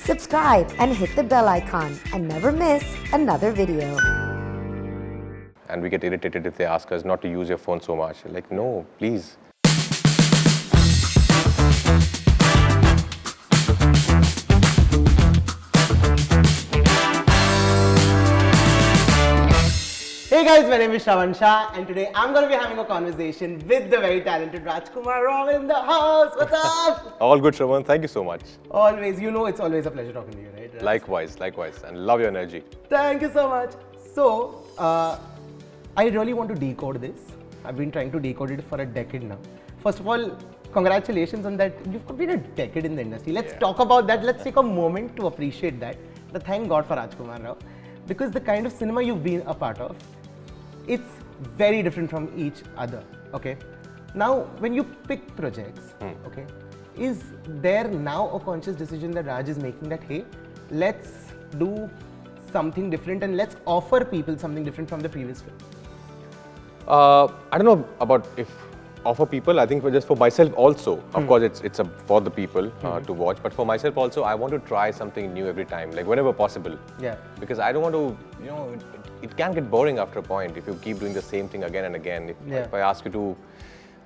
Subscribe and hit the bell icon and never miss another video. And we get irritated if they ask us not to use your phone so much. Like, no, please. Hey guys, my name is Shravan Shah and today I'm going to be having a conversation with the very talented Rajkumar Rao in the house. What's up? All good, Shravan. Thank you so much. Always, you know it's always a pleasure talking to you, right? Raj? Likewise. And love your energy. Thank you so much. So, I really want to decode this. I've been trying to decode it for a decade now. First of all, congratulations on that. You've completed a decade in the industry. Let's talk about that. Let's take a moment to appreciate that. But thank God for Rajkumar Rao. Because the kind of cinema you've been a part of, it's very different from each other. Okay. Now, when you pick projects, okay, is there now a conscious decision that Raj is making that hey, let's do something different and let's offer people something different from the previous film? I don't know about if offer people. I think just for myself also. Of course, it's for the people to watch. But for myself also, I want to try something new every time, like whenever possible. Yeah. Because I don't want to, it can get boring after a point if you keep doing the same thing again and again. If I ask you to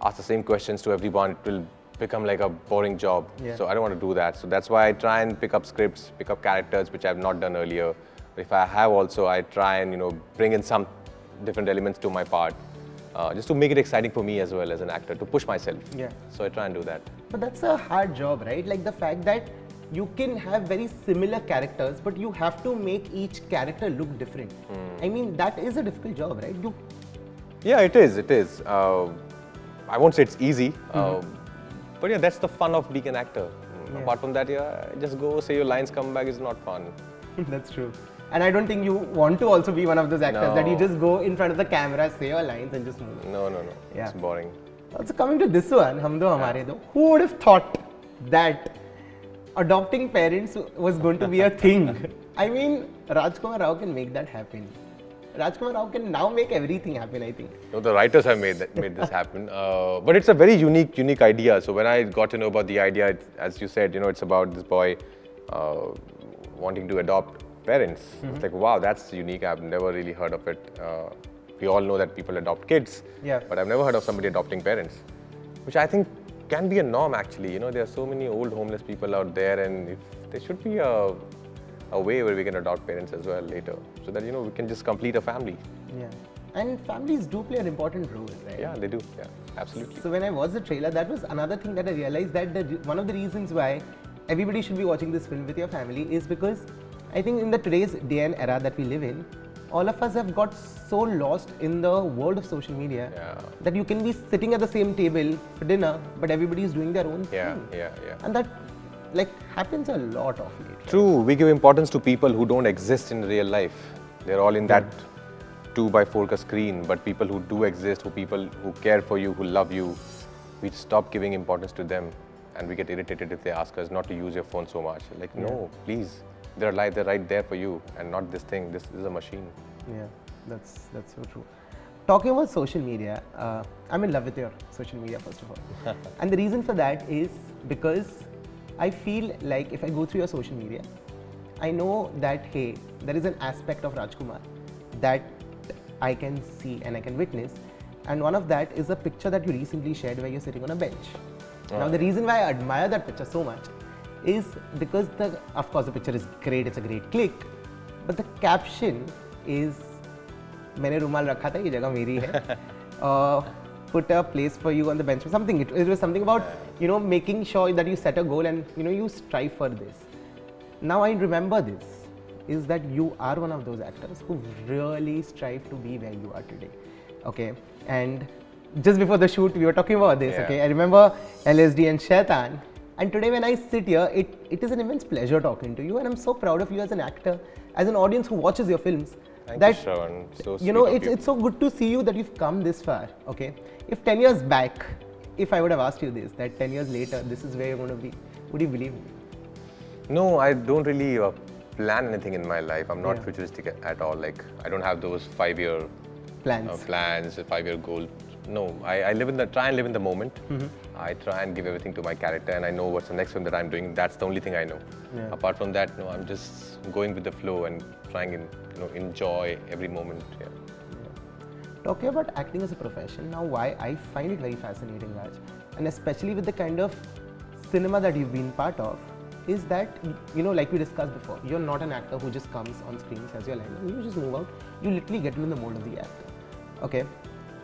ask the same questions to everyone, it will become like a boring job. Yeah. So I don't want to do that. So that's why I try and pick up scripts, pick up characters which I have not done earlier. If I have also, I try and bring in some different elements to my part. Just to make it exciting for me as well as an actor, to push myself. Yeah. So I try and do that. But that's a hard job, right? Like the fact that you can have very similar characters, but you have to make each character look different. I mean, that is a difficult job, right? Yeah, it is. I won't say it's easy, but yeah, that's the fun of being an actor. Apart from that, just go say your lines, come back is not fun. That's true. And I don't think you want to also be one of those actors that you No. just go in front of the camera, say your lines and just move. No. Yeah. It's boring. Also coming to this one, hum do hamare do, who would have thought that adopting parents was going to be a thing? I mean, Rajkumar Rao can make that happen. Rajkumar Rao can now make everything happen, I think. No, the writers have made this happen. But it's a very unique idea. So when I got to know about the idea, as you said, it's about this boy wanting to adopt parents. It's like, wow, that's unique. I've never really heard of it. We all know that people adopt kids, but I've never heard of somebody adopting parents, which I think can be a norm actually. There are so many old homeless people out there, and there should be a way where we can adopt parents as well later, so that we can just complete a family. Yeah. And families do play an important role, right? Yeah, they do. Yeah, absolutely. So when I watched the trailer, that was another thing that I realized that one of the reasons why everybody should be watching this film with your family is because I think in the today's day and era that we live in, all of us have got so lost in the world of social media that you can be sitting at the same table for dinner, but everybody is doing their own thing. Yeah. And that happens a lot of late. True, we give importance to people who don't exist in real life. They're all in that 2x4 screen, but people who do exist, people who care for you, who love you, we stop giving importance to them, and we get irritated if they ask us not to use your phone so much. Like, no, please. They're right there for you, and not this thing. This is a machine. Yeah, that's so true. Talking about social media, I'm in love with your social media first of all, and the reason for that is because I feel like if I go through your social media, I know that hey, there is an aspect of Rajkumar that I can see and I can witness, and one of that is a picture that you recently shared where you're sitting on a bench. Now the reason why I admire that picture so much is because of course the picture is great, it's a great click, but the caption is मैंने रुमाल रखा था, ये जगह मेरी है. Put a place for you on the bench or something. It was something about making sure that you set a goal and you strive for this. Now I remember this is that you are one of those actors who really strive to be where you are today. Okay, and just before the shoot we were talking about this. Okay, I remember LSD and Shaitan. And today when I sit here, it is an immense pleasure talking to you, and I'm so proud of you as an actor, as an audience who watches your films. Thank you, Shravan. So sweet of you. It's so good to see you that you've come this far. Okay, if 10 years back, if I would have asked you this, that 10 years later, this is where you're going to be, would you believe me? No, I don't really plan anything in my life. I'm not futuristic at all. Like, I don't have those 5-year Plans. plans, 5-year goals. No, I try and live in the moment. I try and give everything to my character, and I know what's the next film that I'm doing. That's the only thing I know. Yeah. Apart from that, no, I'm just going with the flow and trying and enjoy every moment. Yeah. Talking about acting as a profession, now why I find it very fascinating, Raj, and especially with the kind of cinema that you've been part of, is that, like we discussed before, you're not an actor who just comes on screen, says your line, and you just move out. You literally get into the mold of the actor. Okay?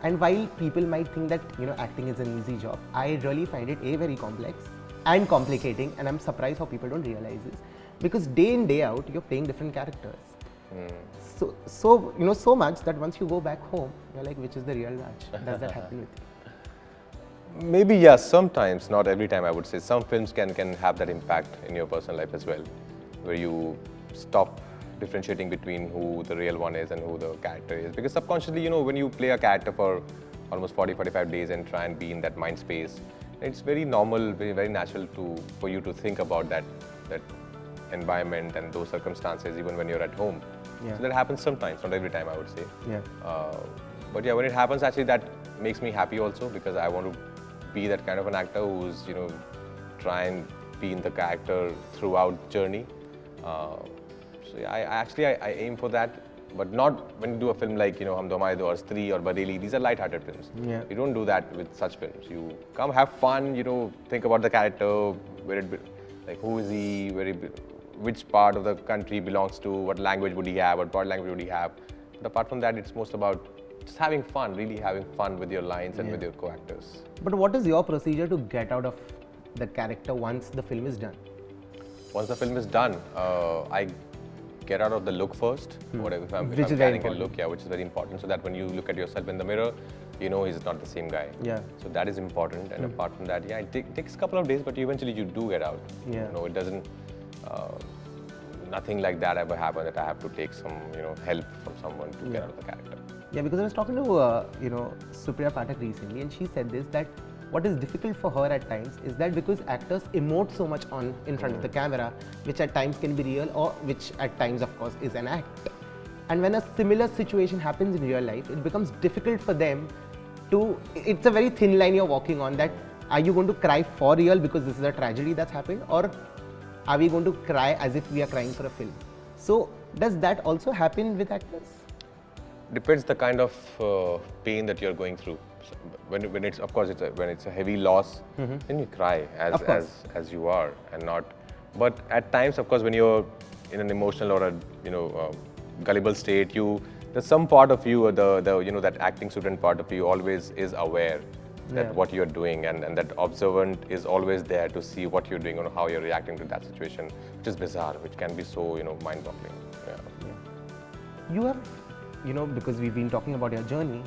And while people might think that, acting is an easy job, I really find it very complex and complicating, and I'm surprised how people don't realize this. Because day in, day out, you're playing different characters. So much that once you go back home, you're like, which is the real Raj? Does that happen with you? Maybe yes, sometimes, not every time I would say. Some films can have that impact in your personal life as well, where you stop differentiating between who the real one is and who the character is. Because subconsciously, when you play a character for almost 40-45 days and try and be in that mind space, it's very normal, very natural for you to think about that environment and those circumstances even when you're at home. Yeah. So that happens sometimes, not every time I would say. Yeah. But yeah, when it happens, actually that makes me happy also, because I want to be that kind of an actor who's, try and be in the character throughout journey. So yeah, I aim for that, but not when you do a film like, Hum Do Hamare Do or Stree or Bareilly. These are light-hearted films. Yeah. You don't do that with such films. You come have fun, think about the character, like who is he, which part of the country belongs to, what language would he have, what body language would he have. But apart from that, it's most about just having fun, really having fun with your lines and with your co-actors. But what is your procedure to get out of that character once the film is done? Once the film is done, I get out of the look first. Whatever, if I'm Which is very carrying a important. look, which is very important, so that when you look at yourself in the mirror, he's not the same guy. Yeah. So that is important. And apart from that, it takes a couple of days, but eventually you do get out. Yeah. It doesn't. Nothing like that ever happened that I have to take some, help from someone to get out of the character. Yeah, because I was talking to, Supriya Pathak recently, and she said this, that what is difficult for her at times is that because actors emote so much in front of the camera, which at times can be real or which at times, of course, is an act. And when a similar situation happens in real life, it becomes difficult for them to, it's a very thin line you're walking on, that are you going to cry for real because this is a tragedy that's happened, or are we going to cry as if we are crying for a film? So does that also happen with actors? Depends the kind of pain that you're going through. So when it's, of course, when it's a heavy loss, then you cry as you are, and not. But at times, of course, when you're in an emotional or a gullible state, there's some part of you, that acting student part of you, always is aware that what you're doing, and that observant is always there to see what you're doing or how you're reacting to that situation, which is bizarre, which can be so mind-boggling. Yeah. You have, because we've been talking about your journey,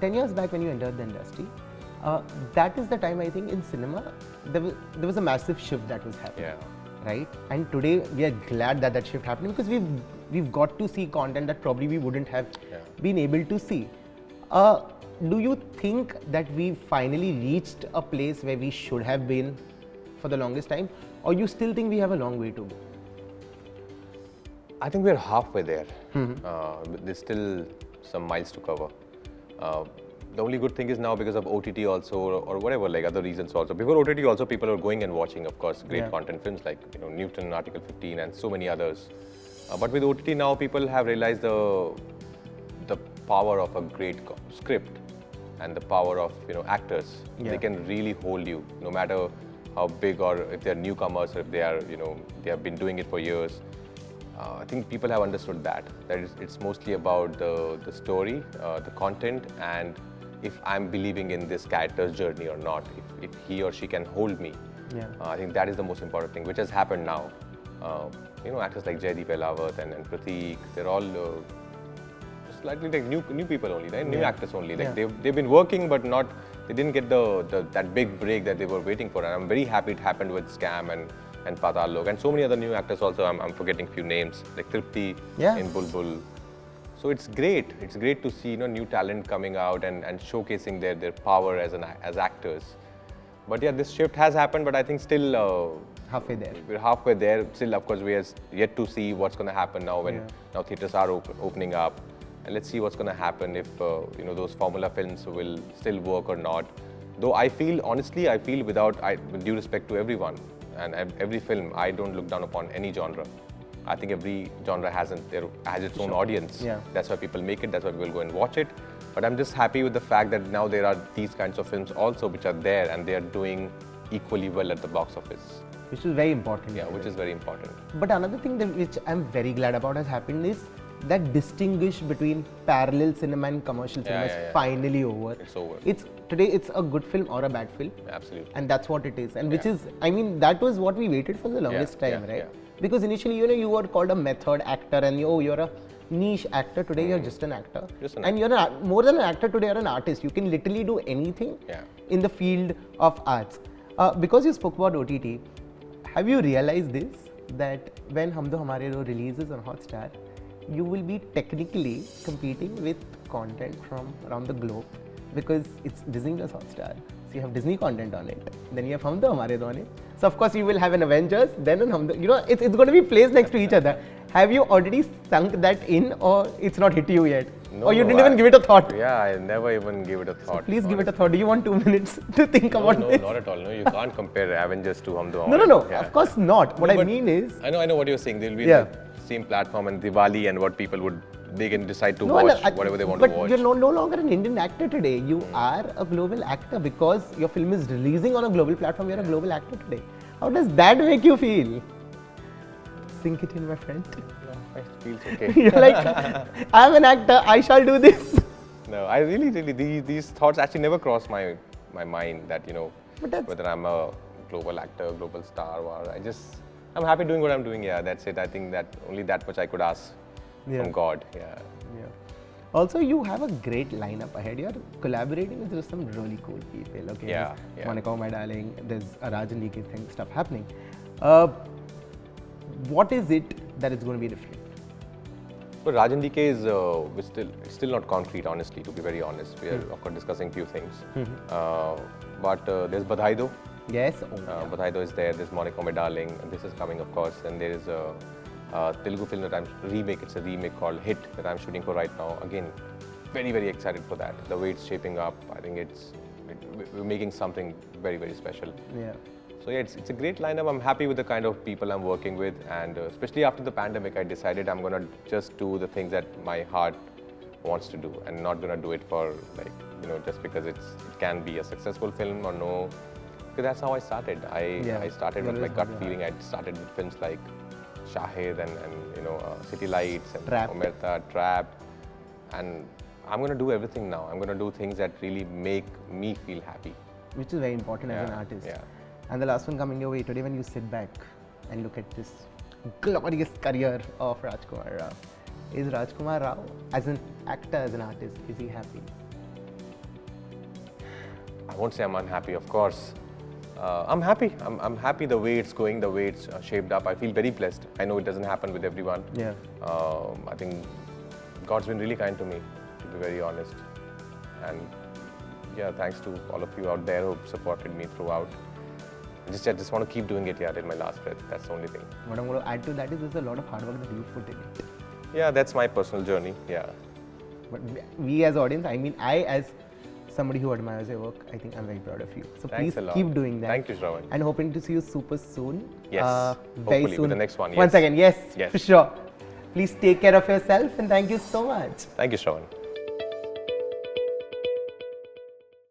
10 years back when you entered the industry, that is the time I think in cinema, there was a massive shift that was happening. Yeah. Right? And today we are glad that shift happened, because we've got to see content that probably we wouldn't have been able to see. Do you think that we finally reached a place where we should have been for the longest time, or you still think we have a long way to go? I think we're halfway there. There's still some miles to cover. The only good thing is now, because of OTT also, or whatever, like other reasons also. Before OTT also, people are going and watching, of course, great content films like Newton, Article 15, and so many others. But with OTT now, people have realized the power of a great script and the power of actors. They can really hold you, no matter how big, or if they're newcomers, or if they are they have been doing it for years. I think people have understood that it's mostly about the story, the content, and if I'm believing in this character's journey or not, if he or she can hold me. I think that is the most important thing, which has happened now. Actors like Jaideep Ahlawat and Prateek, they're all slightly like new people only, right? New actors only. Like they've been working, but they didn't get that big break that they were waiting for. And I'm very happy it happened with Scam and Paatal Lok, and so many other new actors also. I'm forgetting few names, like Tripti in Bulbul. So it's great. It's great to see new talent coming out and showcasing their power as actors. But yeah, this shift has happened, but I think still Halfway there. We're halfway there. Still, of course, we are yet to see what's going to happen now when now theatres are opening up. and let's see what's going to happen if those formula films will still work or not. Though I feel, honestly, with due respect to everyone and every film, I don't look down upon any genre. I think every genre has its own audience. Yeah. That's why people make it, that's why people go and watch it. But I'm just happy with the fact that now there are these kinds of films also which are there and they are doing equally well at the box office. Which is very important. Yeah, which is very important. But another thing which I'm very glad about has happened is that distinguish between parallel cinema and commercial cinema is finally over. It's over. Today it's a good film or a bad film. Absolutely. And that's what it is. And which is, I mean, that was what we waited for the longest time, right? Because initially, you were called a method actor and you're a niche actor. Today you're just an actor. And you're more than an actor today, you're an artist. You can literally do anything in the field of arts. Because you spoke about OTT, have you realized this? That when Hum Do Hamare Do releases on Hotstar, you will be technically competing with content from around the globe because it's Disney plus Hotstar. So you have Disney content on it, then you have Hum Do Hamare Do on it. So of course you will have an Avengers, then an Hum Do. It's going to be placed next to each other. Have you already sunk that in, or it's not hit you yet? No, or you didn't even give it a thought? Yeah, I never even give it a thought. So please give it a thought. Do you want 2 minutes to think about this? No, not at all. No, you can't compare Avengers to Hum Do No, Hamare. of course not. What I mean is... I know what you're saying. They'll be the same platform and Diwali and what people they can decide to watch whatever they want to watch. But you're no longer an Indian actor today. You are a global actor because your film is releasing on a global platform. You're a global actor today. How does that make you feel? Sink it in, my friend. No, it feels okay. You're like, I'm an actor. I shall do this. No, I really, these thoughts actually never cross my mind that, whether I'm a global actor, global star, or I'm happy doing what I'm doing. Yeah, that's it. I think that only that much I could ask from God. Yeah. Also, you have a great lineup ahead. You're collaborating with some really cool people. Okay. Yeah. Monica, my darling. There's a Rajan Leakey thing stuff happening. What is it that is going to be different? But Rajan DK is it's still not concrete, honestly, to be very honest. We are, of course, discussing few things. But there's Badhai Do. Yes. Badhai Do is there. There's Monica, my darling. This is coming, of course. And there is a Telugu film that it's a remake called Hit that I'm shooting for right now. Again, very, very excited for that. The way it's shaping up, I think we're making something very, very special. Yeah. So yeah, it's a great lineup. I'm happy with the kind of people I'm working with, and especially after the pandemic, I decided I'm gonna just do the things that my heart wants to do, and not gonna do it for just because it can be a successful film or no. Because that's how I started. I started with my gut feeling. I started with films like Shahid and City Lights and Omerta, Trap, and I'm gonna do everything now. I'm gonna do things that really make me feel happy. Which is very important as an artist. Yeah. And the last one coming your way today, when you sit back and look at this glorious career of Rajkumar Rao, is Rajkumar Rao as an actor, as an artist, is he happy? I won't say I'm unhappy, of course. I'm happy. I'm happy the way it's going, the way it's shaped up. I feel very blessed. I know it doesn't happen with everyone. Yeah. I think God's been really kind to me, to be very honest. And yeah, thanks to all of you out there who supported me throughout. I just want to keep doing it till my last breath. That's the only thing. What I'm going to add to that is there's a lot of hard work that you've put in it. Yeah, that's my personal journey. Yeah. But we as audience, I mean, I as somebody who admires your work, I think I'm very proud of you. So Thanks please keep doing that. Thank you, Shravan. And hoping to see you super soon. Yes. Very Hopefully soon. with the next one. Yes. Once again, yes, Yes. for sure. Please take care of yourself and thank you so much. Thank you, Shravan.